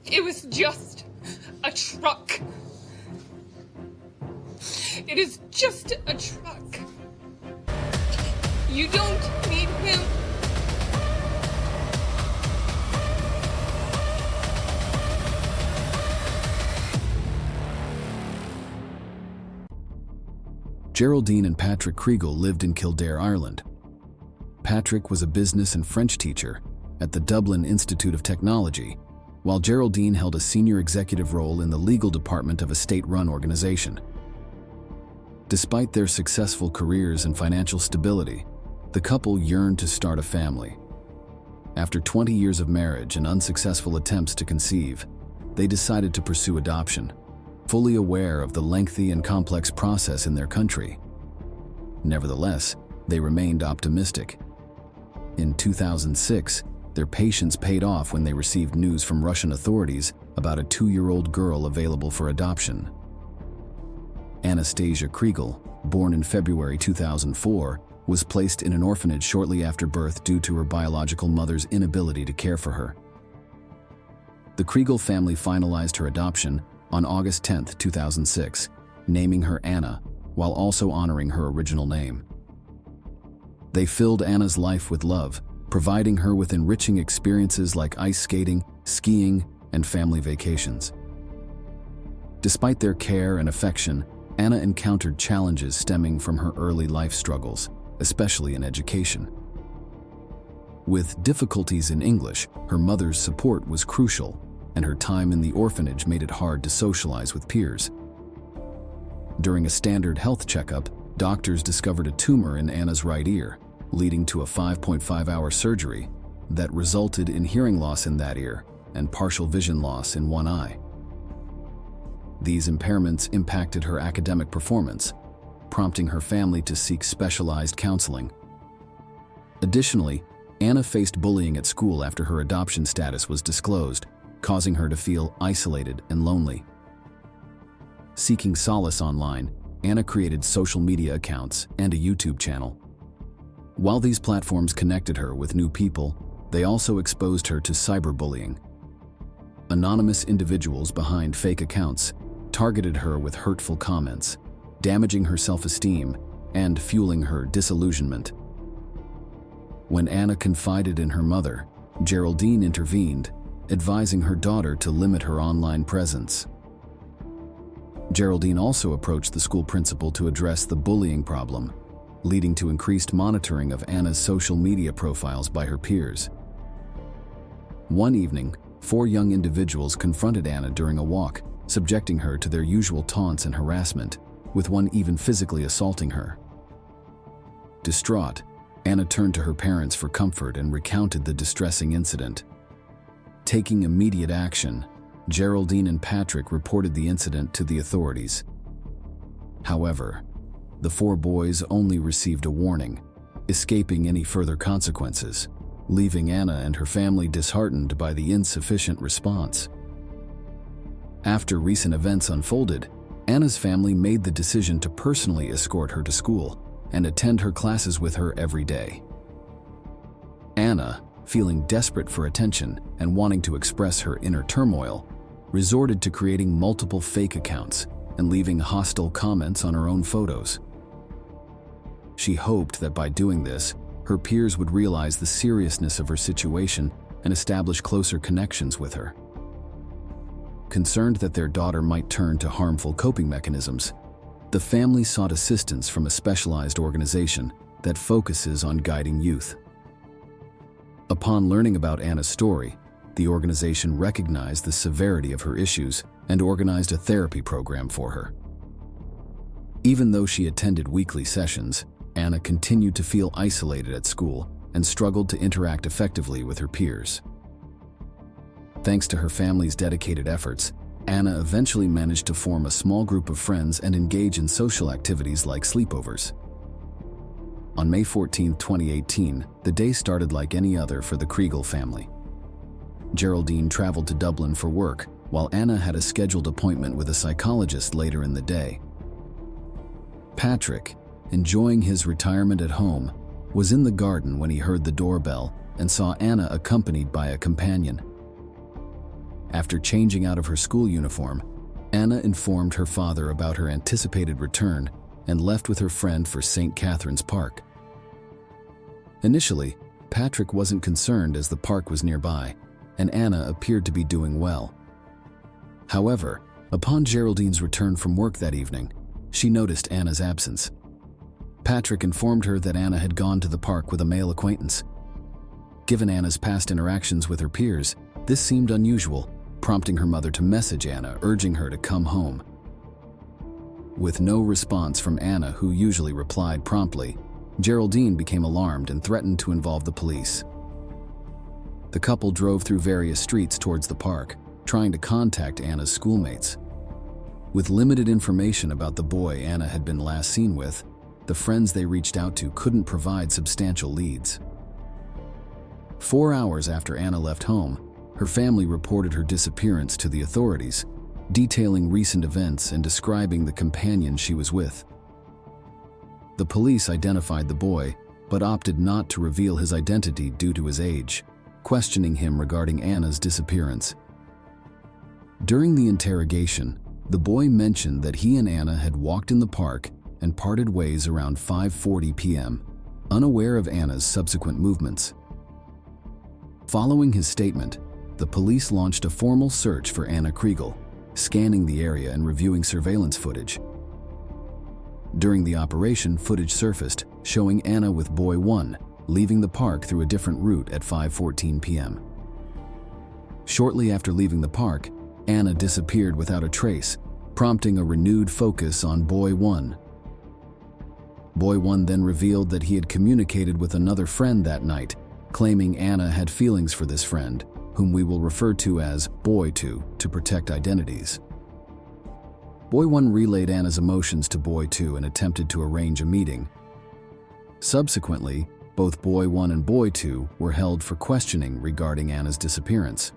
It was just a truck. It is just a truck. You don't need him. Geraldine and Patrick Kriegel lived in Kildare, Ireland. Patrick was a business and French teacher at the Dublin Institute of Technology, while Geraldine held a senior executive role in the legal department of a state-run organization. Despite their successful careers and financial stability, the couple yearned to start a family. After 20 years of marriage and unsuccessful attempts to conceive, they decided to pursue adoption, fully aware of the lengthy and complex process in their country. Nevertheless, they remained optimistic. In 2006, their patience paid off when they received news from Russian authorities about a 2-year-old girl available for adoption. Anastasia Kriegel, born in February 2004, was placed in an orphanage shortly after birth due to her biological mother's inability to care for her. The Kriegel family finalized her adoption on August 10, 2006, naming her Anna, while also honoring her original name. They filled Anna's life with love, providing her with enriching experiences like ice skating, skiing, and family vacations. Despite their care and affection, Anna encountered challenges stemming from her early life struggles, especially in education. With difficulties in English, her mother's support was crucial, and her time in the orphanage made it hard to socialize with peers. During a standard health checkup, doctors discovered a tumor in Anna's right ear, leading to a 5.5-hour surgery that resulted in hearing loss in that ear and partial vision loss in one eye. These impairments impacted her academic performance, prompting her family to seek specialized counseling. Additionally, Anna faced bullying at school after her adoption status was disclosed, causing her to feel isolated and lonely. Seeking solace online, Anna created social media accounts and a YouTube channel. While these platforms connected her with new people, they also exposed her to cyberbullying. Anonymous individuals behind fake accounts targeted her with hurtful comments, damaging her self-esteem and fueling her disillusionment. When Anna confided in her mother, Geraldine intervened, advising her daughter to limit her online presence. Geraldine also approached the school principal to address the bullying problem, leading to increased monitoring of Anna's social media profiles by her peers. One evening, 4 young individuals confronted Anna during a walk, subjecting her to their usual taunts and harassment, with one even physically assaulting her. Distraught, Anna turned to her parents for comfort and recounted the distressing incident. Taking immediate action, Geraldine and Patrick reported the incident to the authorities. However, the 4 boys only received a warning, escaping any further consequences, leaving Anna and her family disheartened by the insufficient response. After recent events unfolded, Anna's family made the decision to personally escort her to school and attend her classes with her every day. Anna, feeling desperate for attention and wanting to express her inner turmoil, resorted to creating multiple fake accounts and leaving hostile comments on her own photos. She hoped that by doing this, her peers would realize the seriousness of her situation and establish closer connections with her. Concerned that their daughter might turn to harmful coping mechanisms, the family sought assistance from a specialized organization that focuses on guiding youth. Upon learning about Anna's story, the organization recognized the severity of her issues and organized a therapy program for her. Even though she attended weekly sessions, Anna continued to feel isolated at school and struggled to interact effectively with her peers. Thanks to her family's dedicated efforts, Anna eventually managed to form a small group of friends and engage in social activities like sleepovers. On May 14, 2018, the day started like any other for the Kriegel family. Geraldine traveled to Dublin for work, while Anna had a scheduled appointment with a psychologist later in the day. Patrick, enjoying his retirement at home, was in the garden when he heard the doorbell and saw Anna accompanied by a companion. After changing out of her school uniform, Anna informed her father about her anticipated return and left with her friend for St. Catherine's Park. Initially, Patrick wasn't concerned as the park was nearby, and Anna appeared to be doing well. However, upon Geraldine's return from work that evening, she noticed Anna's absence. Patrick informed her that Anna had gone to the park with a male acquaintance. Given Anna's past interactions with her peers, this seemed unusual, prompting her mother to message Anna, urging her to come home. With no response from Anna, who usually replied promptly, Geraldine became alarmed and threatened to involve the police. The couple drove through various streets towards the park, trying to contact Anna's schoolmates. With limited information about the boy Anna had been last seen with, the friends they reached out to couldn't provide substantial leads. 4 hours after Anna left home, her family reported her disappearance to the authorities, detailing recent events and describing the companion she was with. The police identified the boy, but opted not to reveal his identity due to his age, questioning him regarding Anna's disappearance. During the interrogation, the boy mentioned that he and Anna had walked in the park and parted ways around 5:40 p.m., unaware of Anna's subsequent movements. Following his statement, the police launched a formal search for Ana Kriegel, scanning the area and reviewing surveillance footage. During the operation, footage surfaced showing Anna with Boy 1 leaving the park through a different route at 5:14 p.m. Shortly after leaving the park, Anna disappeared without a trace, prompting a renewed focus on Boy 1. Boy 1 then revealed that he had communicated with another friend that night, claiming Anna had feelings for this friend, whom we will refer to as Boy 2 to protect identities. Boy 1 relayed Anna's emotions to Boy 2 and attempted to arrange a meeting. Subsequently, both Boy 1 and Boy 2 were held for questioning regarding Anna's disappearance.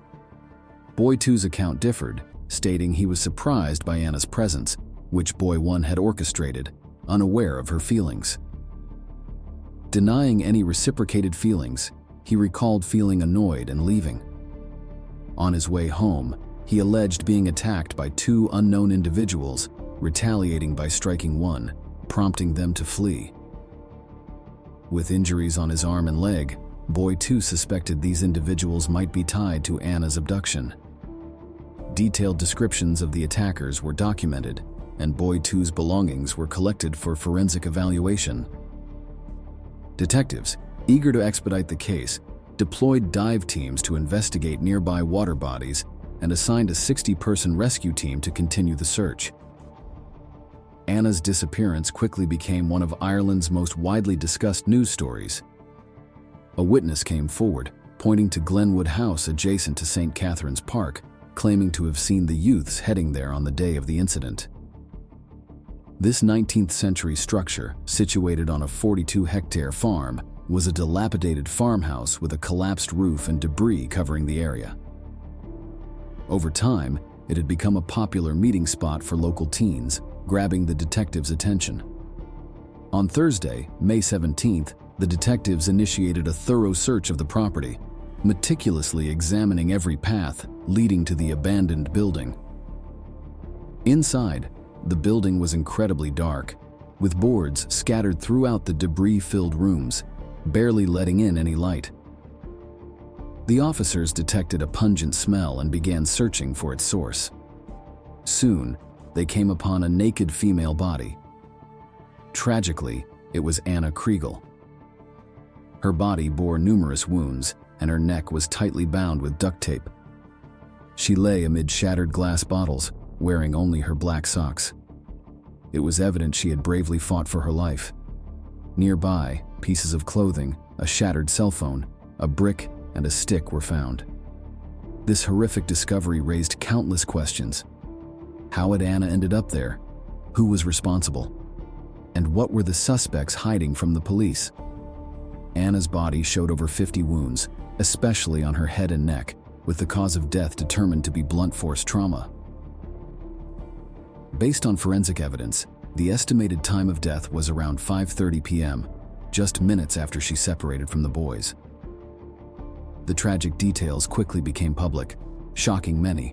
Boy 2's account differed, stating he was surprised by Anna's presence, which Boy 1 had orchestrated, unaware of her feelings. Denying any reciprocated feelings, he recalled feeling annoyed and leaving. On his way home, he alleged being attacked by 2 unknown individuals, retaliating by striking one, prompting them to flee. With injuries on his arm and leg, Boy 2 suspected these individuals might be tied to Anna's abduction. Detailed descriptions of the attackers were documented, and Boy 2's belongings were collected for forensic evaluation. Detectives, eager to expedite the case, deployed dive teams to investigate nearby water bodies and assigned a 60-person rescue team to continue the search. Anna's disappearance quickly became one of Ireland's most widely discussed news stories. A witness came forward, pointing to Glenwood House adjacent to St. Catherine's Park, claiming to have seen the youths heading there on the day of the incident. This 19th-century structure, situated on a 42-hectare farm, was a dilapidated farmhouse with a collapsed roof and debris covering the area. Over time, it had become a popular meeting spot for local teens, grabbing the detectives' attention. On Thursday, May 17th, the detectives initiated a thorough search of the property, meticulously examining every path leading to the abandoned building. Inside, the building was incredibly dark, with boards scattered throughout the debris-filled rooms, barely letting in any light. The officers detected a pungent smell and began searching for its source. Soon, they came upon a naked female body. Tragically, it was Ana Kriegel. Her body bore numerous wounds, and her neck was tightly bound with duct tape. She lay amid shattered glass bottles, wearing only her black socks. It was evident she had bravely fought for her life. Nearby, pieces of clothing, a shattered cell phone, a brick, and a stick were found. This horrific discovery raised countless questions. How had Anna ended up there? Who was responsible? And what were the suspects hiding from the police? Anna's body showed over 50 wounds, especially on her head and neck, with the cause of death determined to be blunt force trauma. Based on forensic evidence, the estimated time of death was around 5:30 p.m., just minutes after she separated from the boys. The tragic details quickly became public, shocking many,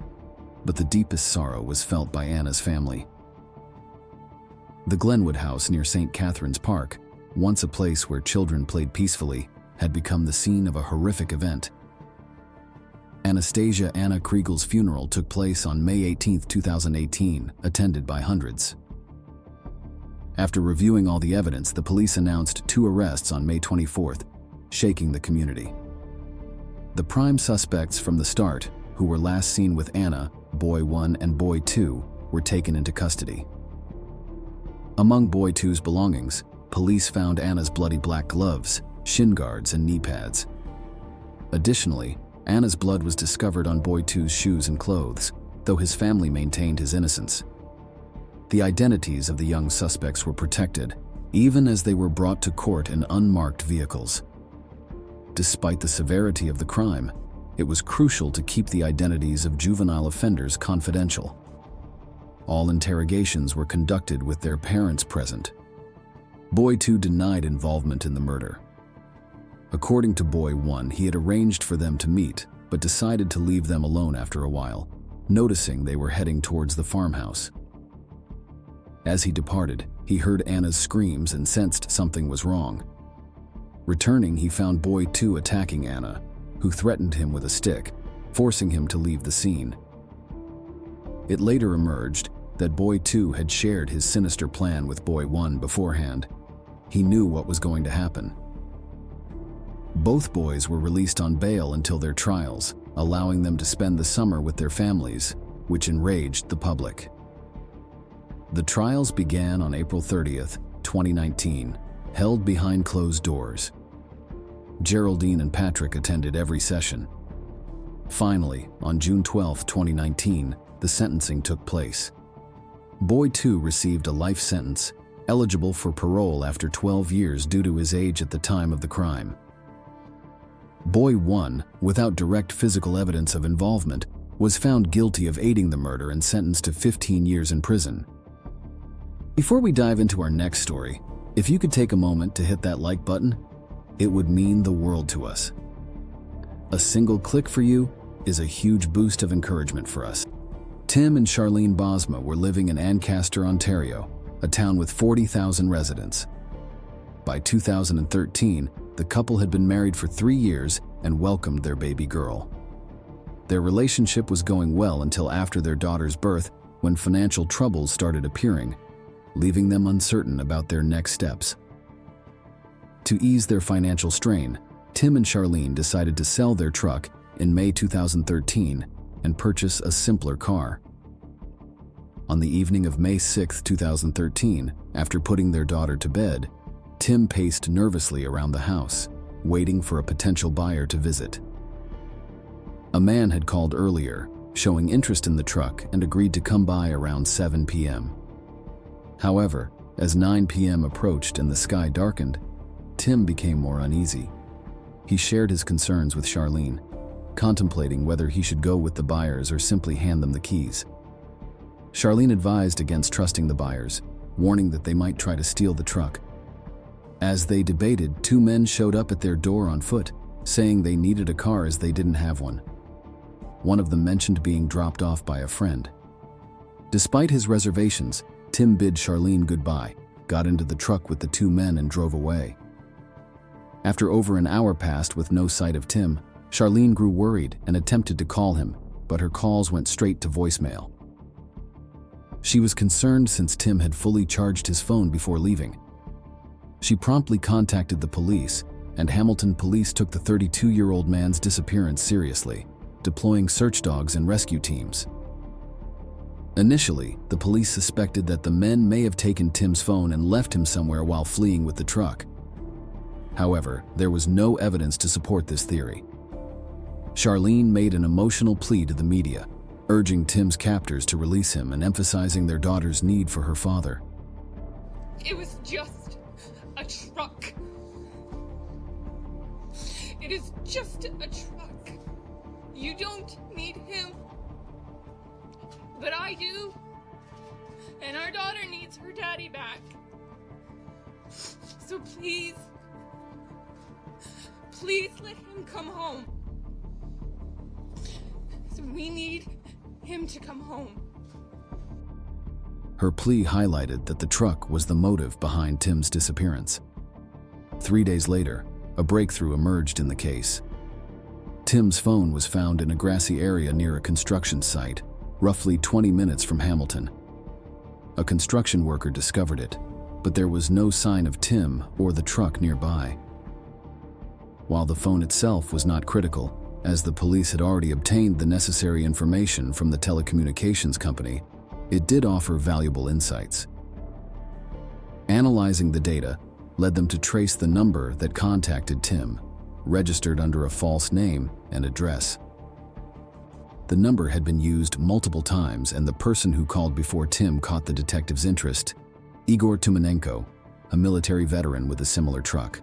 but the deepest sorrow was felt by Anna's family. The Glenwood house near St. Catherine's Park, once a place where children played peacefully, had become the scene of a horrific event. Anastasia Anna Kriegel's funeral took place on May 18, 2018, attended by hundreds. After reviewing all the evidence, the police announced 2 arrests on May 24th, shaking the community. The prime suspects from the start, who were last seen with Anna, Boy 1 and Boy 2, were taken into custody. Among Boy 2's belongings, police found Anna's bloody black gloves, shin guards, and knee pads. Additionally, Anna's blood was discovered on Boy 2's shoes and clothes, though his family maintained his innocence. The identities of the young suspects were protected, even as they were brought to court in unmarked vehicles. Despite the severity of the crime, it was crucial to keep the identities of juvenile offenders confidential. All interrogations were conducted with their parents present. Boy 2 denied involvement in the murder. According to Boy 1, he had arranged for them to meet, but decided to leave them alone after a while, noticing they were heading towards the farmhouse. As he departed, he heard Anna's screams and sensed something was wrong. Returning, he found Boy 2 attacking Anna, who threatened him with a stick, forcing him to leave the scene. It later emerged that Boy 2 had shared his sinister plan with Boy 1 beforehand. He knew what was going to happen. Both boys were released on bail until their trials, allowing them to spend the summer with their families, which enraged the public. The trials began on April 30th, 2019, held behind closed doors. Geraldine and Patrick attended every session. Finally, on June 12, 2019, the sentencing took place. Boy 2 received a life sentence, eligible for parole after 12 years due to his age at the time of the crime. Boy 1, without direct physical evidence of involvement, was found guilty of aiding the murder and sentenced to 15 years in prison. Before we dive into our next story, if you could take a moment to hit that like button, it would mean the world to us. A single click for you is a huge boost of encouragement for us. Tim and Charlene Bosma were living in Ancaster, Ontario, a town with 40,000 residents. By 2013, the couple had been married for 3 years and welcomed their baby girl. Their relationship was going well until after their daughter's birth, when financial troubles started appearing, leaving them uncertain about their next steps. To ease their financial strain, Tim and Charlene decided to sell their truck in May 2013 and purchase a simpler car. On the evening of May 6, 2013, after putting their daughter to bed, Tim paced nervously around the house, waiting for a potential buyer to visit. A man had called earlier, showing interest in the truck and agreed to come by around 7 p.m. However, as 9 p.m. approached and the sky darkened, Tim became more uneasy. He shared his concerns with Charlene, contemplating whether he should go with the buyers or simply hand them the keys. Charlene advised against trusting the buyers, warning that they might try to steal the truck. As they debated, 2 men showed up at their door on foot, saying they needed a car as they didn't have one. One of them mentioned being dropped off by a friend. Despite his reservations, Tim bid Charlene goodbye, got into the truck with the 2 men and drove away. After over an hour passed with no sight of Tim, Charlene grew worried and attempted to call him, but her calls went straight to voicemail. She was concerned since Tim had fully charged his phone before leaving. She promptly contacted the police, and Hamilton police took the 32-year-old man's disappearance seriously, deploying search dogs and rescue teams. Initially, the police suspected that the men may have taken Tim's phone and left him somewhere while fleeing with the truck. However, there was no evidence to support this theory. Charlene made an emotional plea to the media, urging Tim's captors to release him and emphasizing their daughter's need for her father. It was just a truck. It is just a truck. You don't need him. But I do. And our daughter needs her daddy back. So please let him come home. So we need him to come home. Her plea highlighted that the truck was the motive behind Tim's disappearance. 3 days later, a breakthrough emerged in the case. Tim's phone was found in a grassy area near a construction site, roughly 20 minutes from Hamilton. A construction worker discovered it, but there was no sign of Tim or the truck nearby. While the phone itself was not critical, as the police had already obtained the necessary information from the telecommunications company, it did offer valuable insights. Analyzing the data led them to trace the number that contacted Tim, registered under a false name and address. The number had been used multiple times, and the person who called before Tim caught the detective's interest: Igor Tumenenko, a military veteran with a similar truck.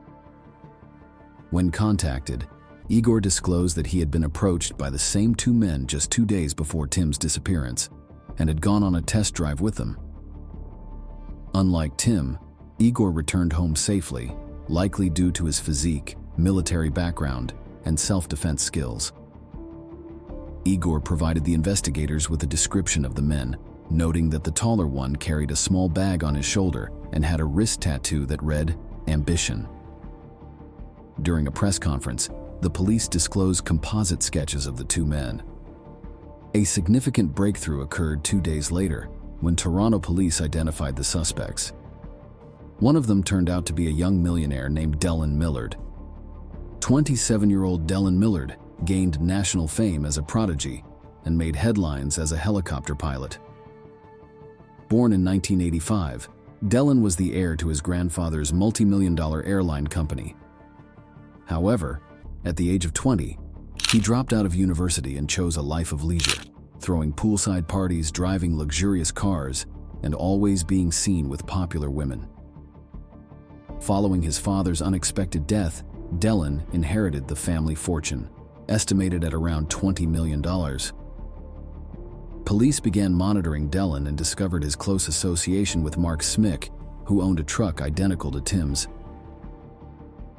When contacted, Igor disclosed that he had been approached by the same two men just 2 days before Tim's disappearance and had gone on a test drive with them. Unlike Tim, Igor returned home safely, likely due to his physique, military background, and self-defense skills. Igor provided the investigators with a description of the men, noting that the taller one carried a small bag on his shoulder and had a wrist tattoo that read, "Ambition." During a press conference, the police disclosed composite sketches of the two men. A significant breakthrough occurred 2 days later, when Toronto police identified the suspects. One of them turned out to be a young millionaire named Dellen Millard. 27-year-old Dellen Millard gained national fame as a prodigy and made headlines as a helicopter pilot. Born in 1985, Dellen was the heir to his grandfather's multi-million-dollar airline company. However, at the age of 20, he dropped out of university and chose a life of leisure, throwing poolside parties, driving luxurious cars, and always being seen with popular women. Following his father's unexpected death, Dellen inherited the family fortune, estimated at around $20 million. Police began monitoring Dellen and discovered his close association with Mark Smick, who owned a truck identical to Tim's.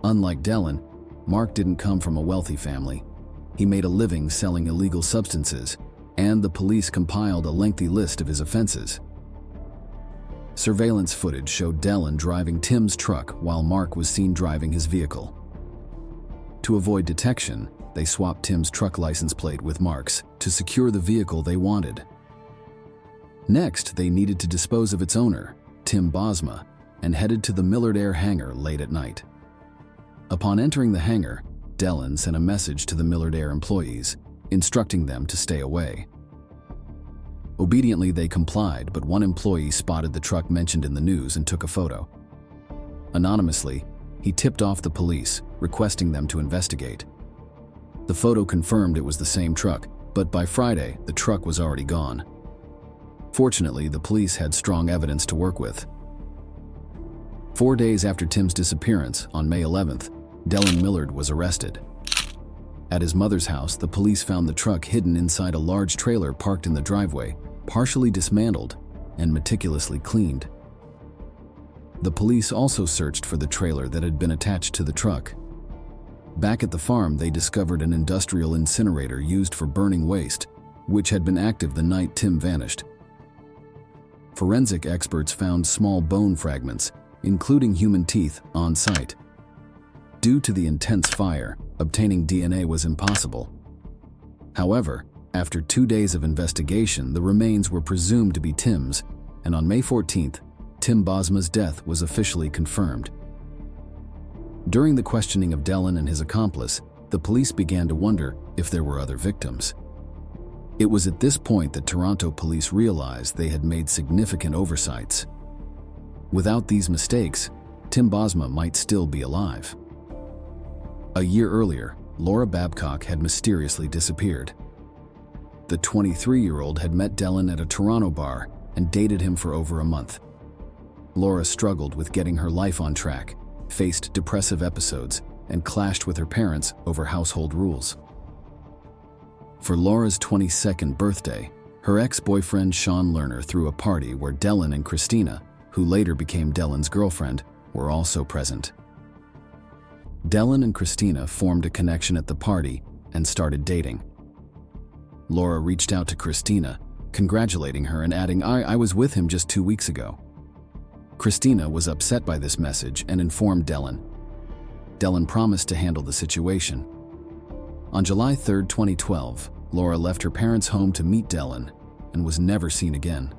Unlike Dellen, Mark didn't come from a wealthy family. He made a living selling illegal substances, and the police compiled a lengthy list of his offenses. Surveillance footage showed Dellen driving Tim's truck while Mark was seen driving his vehicle. To avoid detection, they swapped Tim's truck license plate with Mark's to secure the vehicle they wanted. Next, they needed to dispose of its owner, Tim Bosma, and headed to the Millard Air hangar late at night. Upon entering the hangar, Dellen sent a message to the Millard Air employees, instructing them to stay away. Obediently, they complied, but one employee spotted the truck mentioned in the news and took a photo. Anonymously, he tipped off the police, requesting them to investigate. The photo confirmed it was the same truck, but by Friday, the truck was already gone. Fortunately, the police had strong evidence to work with. 4 days after Tim's disappearance, on May 11th, Dellen Millard was arrested. At his mother's house, the police found the truck hidden inside a large trailer parked in the driveway, partially dismantled and meticulously cleaned. The police also searched for the trailer that had been attached to the truck. Back at the farm, they discovered an industrial incinerator used for burning waste, which had been active the night Tim vanished. Forensic experts found small bone fragments, including human teeth, on site. Due to the intense fire, obtaining DNA was impossible. However, after 2 days of investigation, the remains were presumed to be Tim's, and on May 14th, Tim Bosma's death was officially confirmed. During the questioning of Dellen and his accomplice, the police began to wonder if there were other victims. It was at this point that Toronto police realized they had made significant oversights. Without these mistakes, Tim Bosma might still be alive. A year earlier, Laura Babcock had mysteriously disappeared. The 23-year-old had met Dellen at a Toronto bar and dated him for over a month. Laura struggled with getting her life on track, faced depressive episodes, and clashed with her parents over household rules. For Laura's 22nd birthday, her ex-boyfriend Sean Lerner threw a party where Dellen and Christina, who later became Dellen's girlfriend, were also present. Dellen and Christina formed a connection at the party and started dating. Laura reached out to Christina, congratulating her and adding, I was with him just 2 weeks ago. Christina was upset by this message and informed Dylan. Dylan promised to handle the situation. On July 3, 2012, Laura left her parents' home to meet Dylan and was never seen again.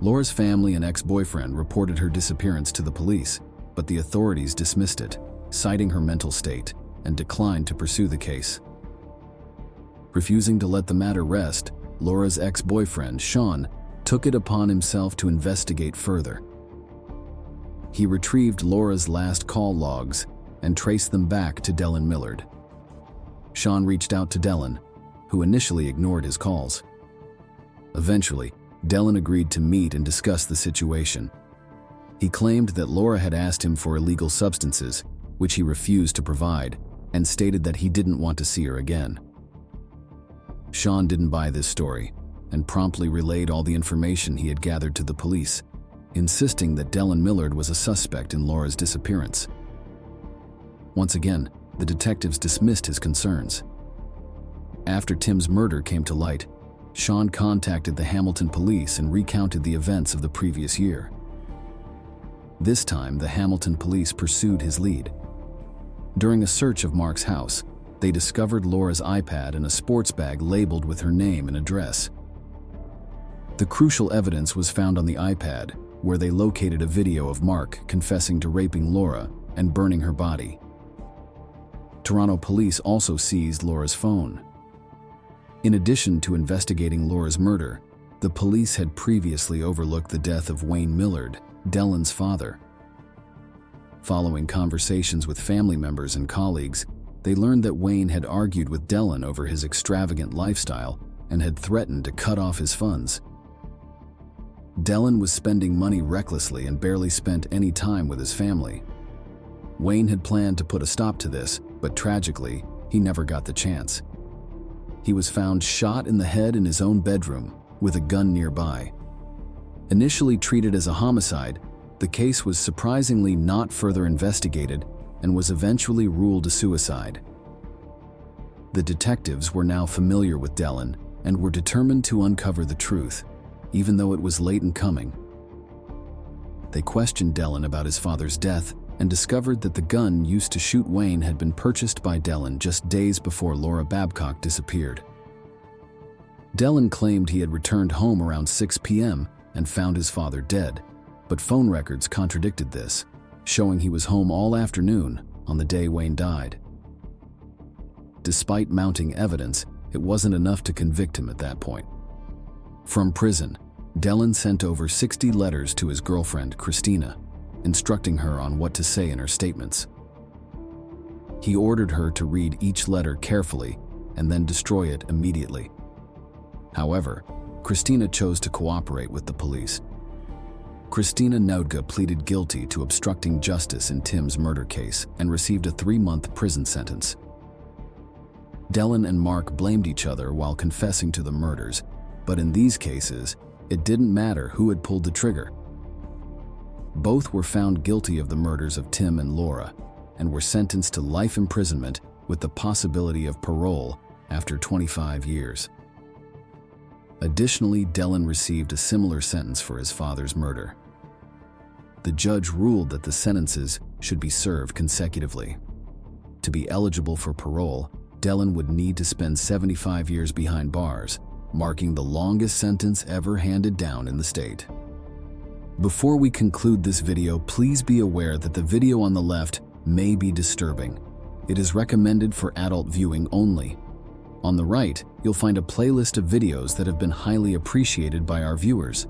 Laura's family and ex-boyfriend reported her disappearance to the police, but the authorities dismissed it, citing her mental state, and declined to pursue the case. Refusing to let the matter rest, Laura's ex-boyfriend, Sean, took it upon himself to investigate further. He retrieved Laura's last call logs and traced them back to Dylan Millard. Sean reached out to Dylan, who initially ignored his calls. Eventually, Dylan agreed to meet and discuss the situation. He claimed that Laura had asked him for illegal substances, which he refused to provide, and stated that he didn't want to see her again. Sean didn't buy this story and promptly relayed all the information he had gathered to the police, insisting that Dylan Millard was a suspect in Laura's disappearance. Once again, the detectives dismissed his concerns. After Tim's murder came to light, Sean contacted the Hamilton police and recounted the events of the previous year. This time, the Hamilton police pursued his lead. During a search of Mark's house, they discovered Laura's iPad and a sports bag labeled with her name and address. The crucial evidence was found on the iPad, where they located a video of Mark confessing to raping Laura and burning her body. Toronto police also seized Laura's phone. In addition to investigating Laura's murder, the police had previously overlooked the death of Wayne Millard, Dylan's father. Following conversations with family members and colleagues, they learned that Wayne had argued with Dylan over his extravagant lifestyle and had threatened to cut off his funds. Dylan was spending money recklessly and barely spent any time with his family. Wayne had planned to put a stop to this, but tragically, he never got the chance. He was found shot in the head in his own bedroom, with a gun nearby. Initially treated as a homicide, the case was surprisingly not further investigated and was eventually ruled a suicide. The detectives were now familiar with Dylan and were determined to uncover the truth, even though it was late in coming. They questioned Dylan about his father's death and discovered that the gun used to shoot Wayne had been purchased by Dylan just days before Laura Babcock disappeared. Dylan claimed he had returned home around 6 p.m. and found his father dead, but phone records contradicted this, showing he was home all afternoon on the day Wayne died. Despite mounting evidence, it wasn't enough to convict him at that point. From prison, Dylan sent over 60 letters to his girlfriend, Christina, instructing her on what to say in her statements. He ordered her to read each letter carefully and then destroy it immediately. However, Christina chose to cooperate with the police. Christina Naudga pleaded guilty to obstructing justice in Tim's murder case and received a 3-month prison sentence. Dylan and Mark blamed each other while confessing to the murders, but in these cases, it didn't matter who had pulled the trigger. Both were found guilty of the murders of Tim and Laura and were sentenced to life imprisonment with the possibility of parole after 25 years. Additionally, Dylan received a similar sentence for his father's murder. The judge ruled that the sentences should be served consecutively. To be eligible for parole, Dylan would need to spend 75 years behind bars, marking the longest sentence ever handed down in the state. Before we conclude this video, please be aware that the video on the left may be disturbing. It is recommended for adult viewing only. On the right, you'll find a playlist of videos that have been highly appreciated by our viewers.